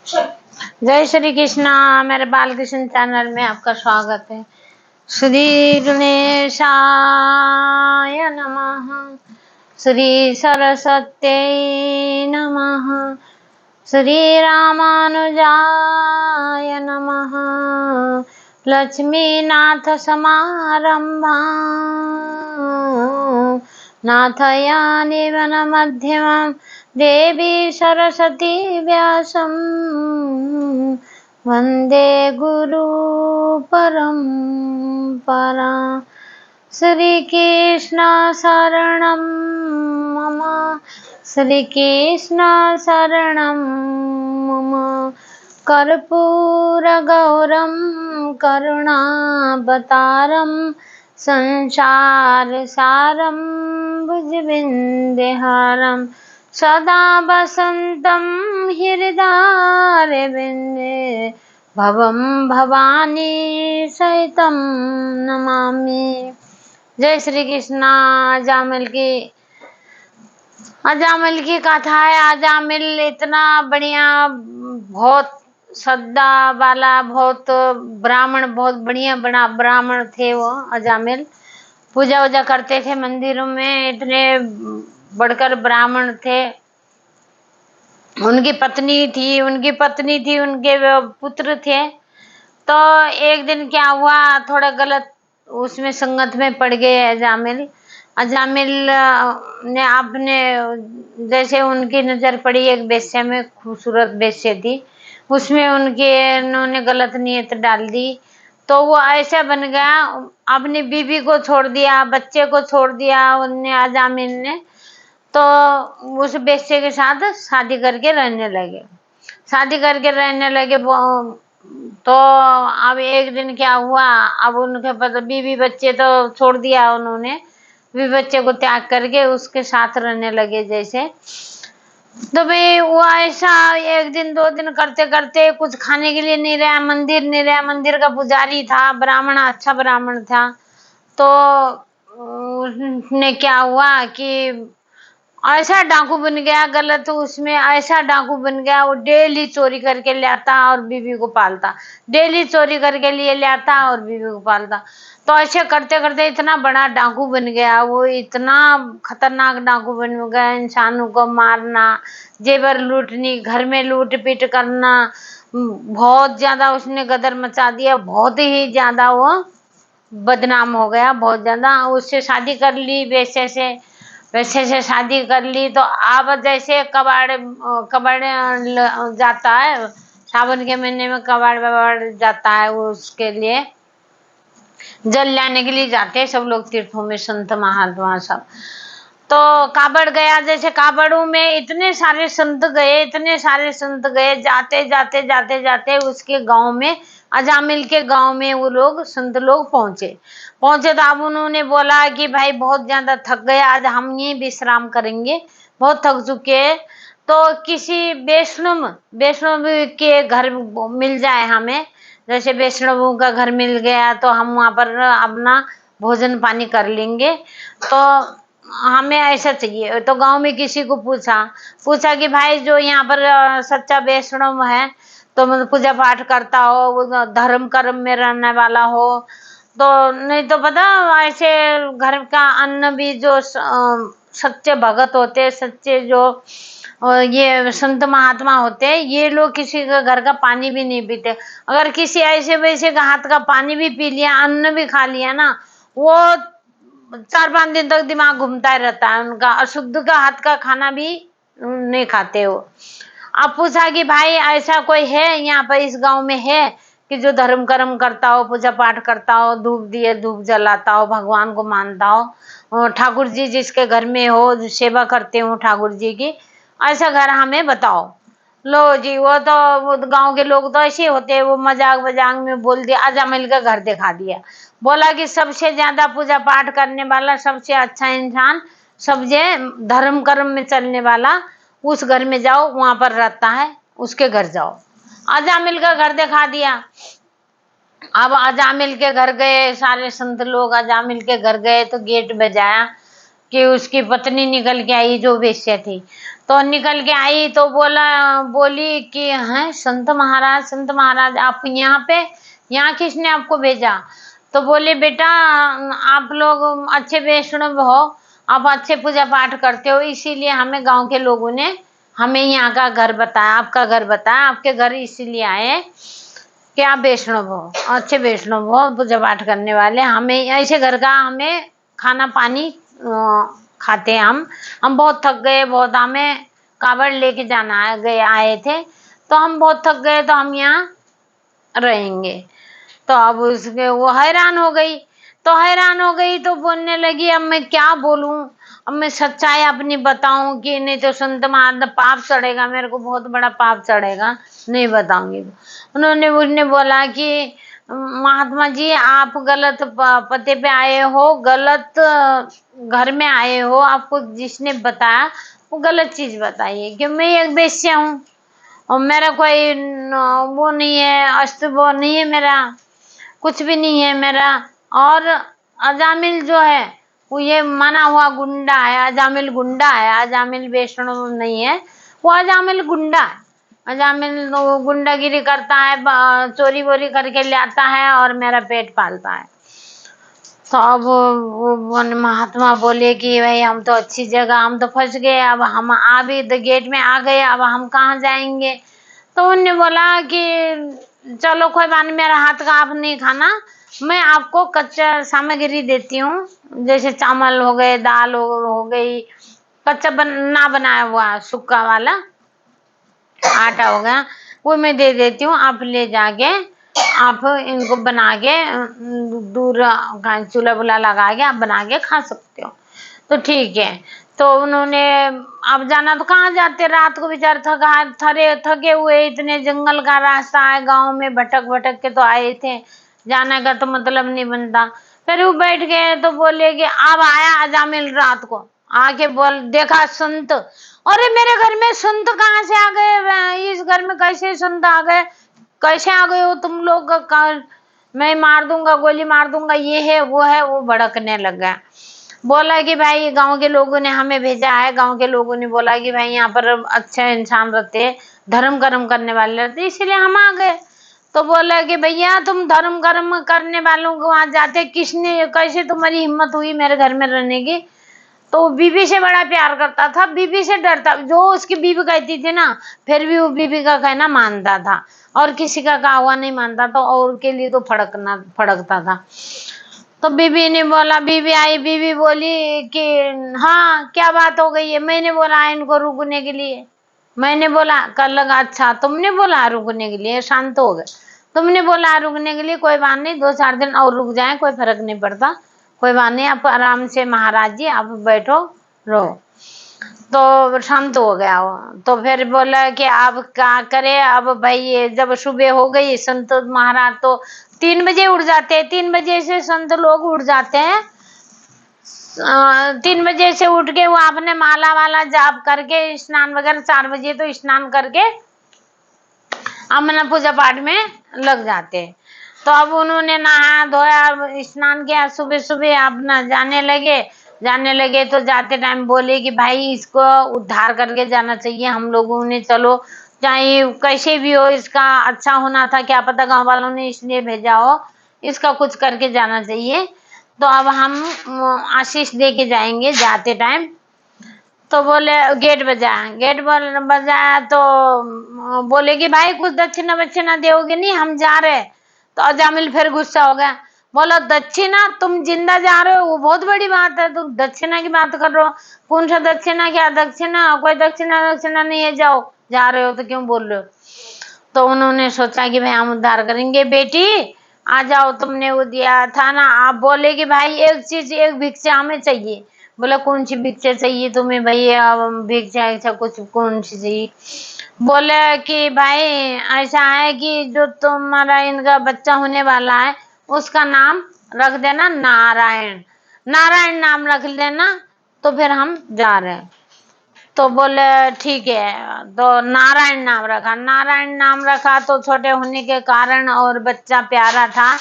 जय श्री कृष्णा। मेरे बालकृष्ण चैनल में आपका स्वागत है। श्री गणेशाय नमः। श्री सरस्वत्यै नमः। श्री रामानुजाय नमः। लक्ष्मीनाथ समारंभां नाथयानि वनमध्यमां देवी सरस्वती व्यासं वन्दे गुरु परम्परा। श्री कृष्ण शरणं मम। श्री कृष्ण शरणं मम। कर्पूरगौरं करुणावतारं संसारसारं भुजविन्दहारं सदा वसन्तं हृदयारविन्दे भवं भवानी सहितं नमामि। जय श्री कृष्णा। अजामिल की कथा है। अजामिल इतना बढ़िया, बहुत श्रद्धा वाला, बहुत ब्राह्मण, बहुत बढ़िया बड़ा ब्राह्मण थे वो अजामिल। पूजा वूजा करते थे मंदिरों में, इतने बढ़कर ब्राह्मण थे। उनकी पत्नी थी, उनके पुत्र थे। तो एक दिन क्या हुआ, थोड़ा गलत उसमें संगत में पड़ गए अजामिल ने आपने, जैसे उनकी नजर पड़ी एक वेश्या में, खूबसूरत वेश्या थी, उसमें उन्होंने गलत नियत डाल दी। तो वो ऐसा बन गया, अपनी बीवी को छोड़ दिया, बच्चे को छोड़ दिया उनने, अजामिल ने। तो उस वेश्या के साथ शादी करके रहने लगे। तो अब एक दिन क्या हुआ, अब उनके पता, बीवी बच्चे तो छोड़ दिया उन्होंने, बीवी बच्चे को त्याग करके उसके साथ रहने लगे जैसे। तो भाई वो ऐसा एक दिन दो दिन करते करते कुछ खाने के लिए नहीं रहा, मंदिर का पुजारी था, ब्राह्मण, अच्छा ब्राह्मण था। तो उसने क्या हुआ कि ऐसा डाकू बन गया, गलत उसमें ऐसा डाकू बन गया, वो डेली चोरी करके ले आता और बीवी को पालता, डेली चोरी करके लिए ले आता और बीवी को पालता। तो ऐसे करते करते इतना बड़ा डाकू बन गया, वो इतना खतरनाक डाकू बन गया, इंसानों को मारना, जेवर लूटनी, घर में लूट पीट करना, बहुत ज्यादा उसने गदर मचा दिया, बहुत ही ज्यादा वो बदनाम हो गया, बहुत ज्यादा। उससे शादी कर ली, वैसे से शादी कर ली। तो अब जैसे कबाड़ जाता है, सावन के महीने में कबाड़ जाता है, वो उसके लिए जल लाने के लिए जाते हैं सब लोग तीर्थों में, संत महात्मा सब। तो काबड़ गया, जैसे काबड़ों में इतने सारे संत गए, जाते उसके गांव में, अजामिल के गांव में वो लोग संत लोग पहुंचे। तो अब उन्होंने बोला कि भाई बहुत ज्यादा थक गए, आज हम ये विश्राम करेंगे, बहुत थक चुके हैं। तो किसी वैष्णव के घर मिल जाए हमें, जैसे वैष्णवों का घर मिल गया तो हम वहां पर अपना भोजन पानी कर लेंगे, तो हमें ऐसा चाहिए। तो गांव में किसी को पूछा कि भाई जो यहाँ पर सच्चा वैष्णव है, तो मतलब पूजा पाठ करता हो, वो धर्म कर्म में रहने वाला हो, तो नहीं तो पता ऐसे घर का अन्न भी जो सच्चे भगत होते, सच्चे जो ये संत महात्मा होते हैं, ये लोग किसी का घर का पानी भी नहीं पीते। अगर किसी ऐसे वैसे का हाथ का पानी भी पी लिया, अन्न भी खा लिया ना, वो 4-5 दिन तक दिमाग घूमता ही रहता है उनका, अशुद्ध का हाथ का खाना भी नहीं खाते हो। अब पूछा कि भाई ऐसा कोई है यहाँ पर इस गांव में है कि जो धर्म कर्म करता हो, पूजा पाठ करता हो, धूप जलाता हो, भगवान को मानता हो, ठाकुर जी जिसके घर में हो, सेवा करते हो ठाकुर जी की, ऐसा घर हमें बताओ। लो जी, वो गांव के लोग तो ऐसे होते हैं, वो मजाक में बोल दिया, अजामिल का घर दिखा दिया, बोला कि सबसे ज्यादा पूजा पाठ करने वाला, सबसे अच्छा इंसान, सबसे धर्म कर्म में चलने वाला, उस घर में जाओ, वहां पर रहता है, उसके घर जाओ। अजामिल का घर दिखा दिया। अब अजामिल के घर गए सारे संत लोग, अजामिल के घर गए तो गेट बजाया, कि उसकी पत्नी निकल के आई जो वेश्या थी, तो निकल के आई तो बोली कि हैं संत महाराज आप यहाँ किसने आपको भेजा? तो बोले बेटा आप लोग अच्छे वैष्णव हो, आप अच्छे पूजा पाठ करते हो, इसीलिए हमें गांव के लोगों ने हमें यहाँ का घर बताया, आपका घर बताया, आपके घर इसीलिए आए कि आप वैष्णव हो, अच्छे वैष्णव हो, पूजा पाठ करने वाले, हमें ऐसे घर का हमें खाना पानी खाते हैं हम बहुत थक गए, बहुत हमें कावड़ लेके जाना गए आए थे, तो हम बहुत थक गए, तो हम यहाँ रहेंगे। तो अब उसके वो हैरान हो गई, तो बोलने लगी अब मैं क्या बोलूं, अब मैं सच्चाई अपनी बताऊं कि नहीं तो संत महाराज पाप चढ़ेगा, मेरे को बहुत बड़ा पाप चढ़ेगा, नहीं बताऊंगी। उन्होंने बोला कि महात्मा जी आप गलत पते पे आए हो, गलत घर में आए हो, आपको जिसने बताया वो गलत चीज बताइए कि मैं एक वेश्या हूँ और मेरा कोई वो नहीं है, वो नहीं है, मेरा कुछ भी नहीं है मेरा। और अजामिल जो है वो ये माना हुआ गुंडा है, अजामिल गुंडा है, अजामिल वैष्णव नहीं है, वो अजामिल गुंडा है। अजामिल गुंडागिरी करता है, चोरी वोरी करके ले आता है और मेरा पेट पालता है। तो अब वो महात्मा बोले कि भाई हम तो अच्छी जगह, हम तो फंस गए, अब हम आ भी गेट में आ गए, अब हम कहाँ जाएंगे? तो उन्होंने बोला कि चलो कोई बात नहीं, मेरा हाथ का आप नहीं खाना, मैं आपको कच्चा सामग्री देती हूँ, जैसे चावल हो गए, दाल हो गई, कच्चा ना बनाया हुआ सूखा वाला आटा हो गया, वो मैं दे देती हूँ, आप ले जाके आप इनको बना के दूर चूल्हा बुला लगा के आप बना के खा सकते हो। तो ठीक है। तो उन्होंने अब जाना तो कहाँ जाते, रात को बेचारे थके हुए, इतने जंगल का रास्ता है, गांव में भटक भटक के तो आए थे, जाने का तो मतलब नहीं बनता। फिर वो बैठ गए तो बोले कि अब आया अजामिल रात को आके बोल देखा संत, अरे मेरे घर में संत कहाँ से आ गए, इस घर में कैसे संत आ गए, कैसे आ गए हो तुम लोग, मैं मार दूंगा, गोली मार दूंगा, ये है वो है, वो भड़कने लग गया। बोला कि भाई गांव के लोगों ने हमें भेजा है, गांव के लोगों ने बोला कि भाई यहाँ पर अच्छे इंसान रहते, धर्म कर्म करने वाले रहते, इसीलिए हम आ गए। तो बोला कि भैया तुम धर्म कर्म करने वालों को वहां जाते, किसने कैसे तुम्हारी हिम्मत हुई मेरे घर में रहने की? तो बीबी से बड़ा प्यार करता था, बीबी से डरता, जो उसकी बीबी कहती थी ना फिर भी वो बीबी का कहना मानता था, और किसी का कहा हुआ नहीं मानता था, और के लिए तो फड़कता था। तो बीबी ने बोला, बीबी आई, बीबी बोली कि हाँ क्या बात हो गई है? मैंने बोला इनको रुकने के लिए, मैंने बोला कर लगा, अच्छा तुमने बोला रुकने के लिए, शांत हो गए, तुमने बोला रुकने के लिए, कोई बात नहीं, 2-4 दिन और रुक जाए, कोई फर्क नहीं पड़ता, कोई बात नहीं, आप आराम से महाराज जी आप बैठो रहो। तो शांत हो गया वो। तो फिर बोला कि आप क्या करे, अब भाई ये जब सुबह हो गई, संत महाराज तो 3 बजे उठ जाते हैं, 3 बजे से संत लोग उठ जाते हैं, 3 बजे से उठ के वो अपने माला वाला जाप करके स्नान वगैरह, 4 बजे तो स्नान करके अपना पूजा पाठ में लग जाते हैं। तो अब उन्होंने नहा धोया, स्नान किया, सुबह सुबह अपना जाने लगे तो जाते टाइम बोले कि भाई इसको उद्धार करके जाना चाहिए हम लोगों ने, चलो चाहे कैसे भी हो, इसका अच्छा होना था, क्या पता गांव वालों ने इसलिए भेजा हो, इसका कुछ करके जाना चाहिए। तो अब हम आशीष दे के जाएंगे जाते टाइम। तो बोले गेट बजाया तो बोले कि भाई कुछ दक्षिणा वक्षिणा दोगे नहीं, हम जा रहे। तो अजामिल फिर गुस्सा हो गया, बोला दक्षिणा, तुम जिंदा जा रहे हो वो बहुत बड़ी बात है, तुम दक्षिणा की बात कर रहे हो, कौन सा दक्षिणा, क्या दक्षिणा, कोई दक्षिणा नहीं है, जाओ, जा रहे हो तो क्यों बोल रहे हो? तो उन्होंने सोचा कि भाई हम उद्धार करेंगे, बेटी आ जाओ, तुमने वो दिया था ना, आप बोले कि भाई एक चीज, एक भिक्षा हमें चाहिए। बोला कौन सी भिक्षा चाहिए तुम्हें भैया, भिक्षा ऐसा कुछ कौन सी चाहिए? बोले कि भाई ऐसा है कि जो तुम्हारा इनका बच्चा होने वाला है उसका नाम रख देना नारायण, नारायण नाम रख देना, तो फिर हम जा रहे हैं। तो बोले ठीक है, तो नारायण नाम रखा, नारायण नाम रखा, तो छोटे होने के कारण और बच्चा प्यारा था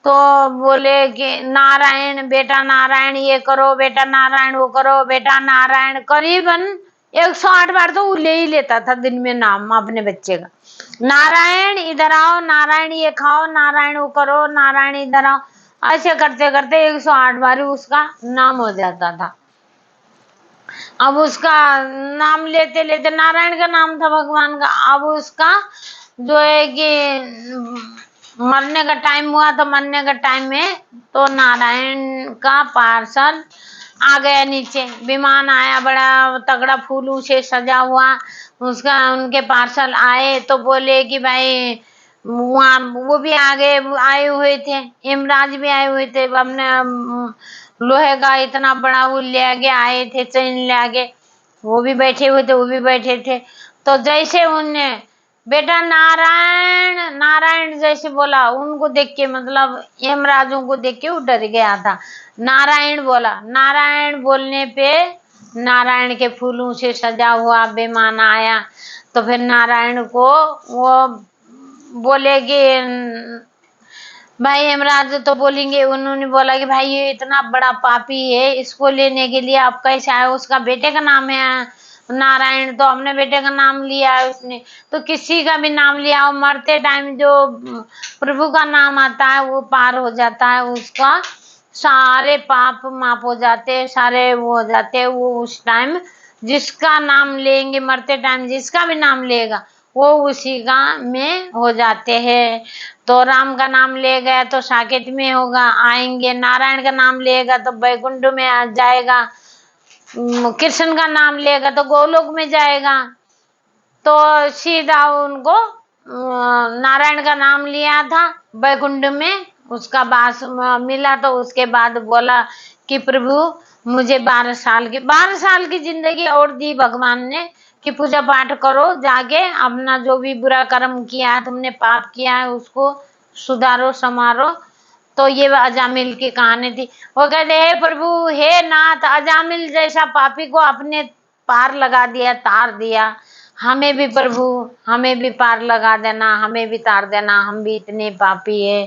तो बोले कि नारायण, बेटा नारायण ये करो, बेटा नारायण वो करो, बेटा नारायण। करीबन 108 बार तो वो ले ही लेता था दिन में नाम अपने बच्चे का। नारायण इधर आओ, नारायण ये खाओ, नारायण वो करो, नारायण इधर आओ। ऐसे करते करते 108 बार उसका नाम हो जाता था। अब उसका नाम लेते लेते, नारायण का नाम था भगवान का। अब उसका जो है कि मरने का टाइम हुआ, तो मरने का टाइम में तो नारायण का पार्सल आ गया नीचे। विमान आया, बड़ा तगड़ा फूलों से सजा हुआ उसका, उनके पार्सल आए। तो बोले कि भाई वहाँ वो भी आए हुए थे, यमराज भी आए हुए थे। हमने लोहे का इतना बड़ा वो ले आगे आए थे, चैन ले आगे, वो भी बैठे हुए थे, वो भी बैठे थे। तो जैसे उनने बेटा नारायण नारायण जैसे बोला, उनको देख के मतलब यमराजों को देख के वो डर गया था। नारायण बोला, नारायण बोलने पे नारायण के फूलों से सजा हुआ विमान आया। तो फिर नारायण को वो बोले कि भाई यमराज तो बोलेंगे, उन्होंने बोला कि भाई ये इतना बड़ा पापी है, इसको लेने के लिए आप कैसे आए? उसका बेटे का नाम है नारायण, तो हमने बेटे का नाम लिया है उसने, तो किसी का भी नाम लिया हो, मरते टाइम जो प्रभु का नाम आता है वो पार हो जाता है, उसका सारे पाप माफ हो जाते हैं, सारे वो हो जाते हैं। वो उस टाइम जिसका नाम लेंगे, मरते टाइम जिसका भी नाम लेगा वो उसी का में हो जाते हैं। तो राम का नाम ले गया तो साकेत में होगा आएंगे, नारायण का नाम लेगा तो बैकुंठ में आ जाएगा, कृष्ण का नाम लेगा तो गोलोक में जाएगा। तो सीधा उनको नारायण का नाम लिया था, बैकुंठ में उसका वास मिला। तो उसके बाद बोला कि प्रभु मुझे 12 साल की जिंदगी और दी भगवान ने कि पूजा पाठ करो, जाके अपना जो भी बुरा कर्म किया है, तुमने पाप किया है, उसको सुधारो समारो। तो ये अजामिल की कहानी थी। वो कहते हे प्रभु, हे नाथ, अजामिल जैसा पापी को अपने पार लगा दिया, तार दिया, हमें भी प्रभु, हमें भी पार लगा देना, हमें भी तार देना, हम भी इतने पापी है,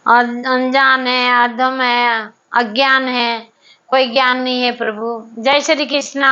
अनजान है, अधम है, अज्ञान है, कोई ज्ञान नहीं है प्रभु। जय श्री कृष्णा।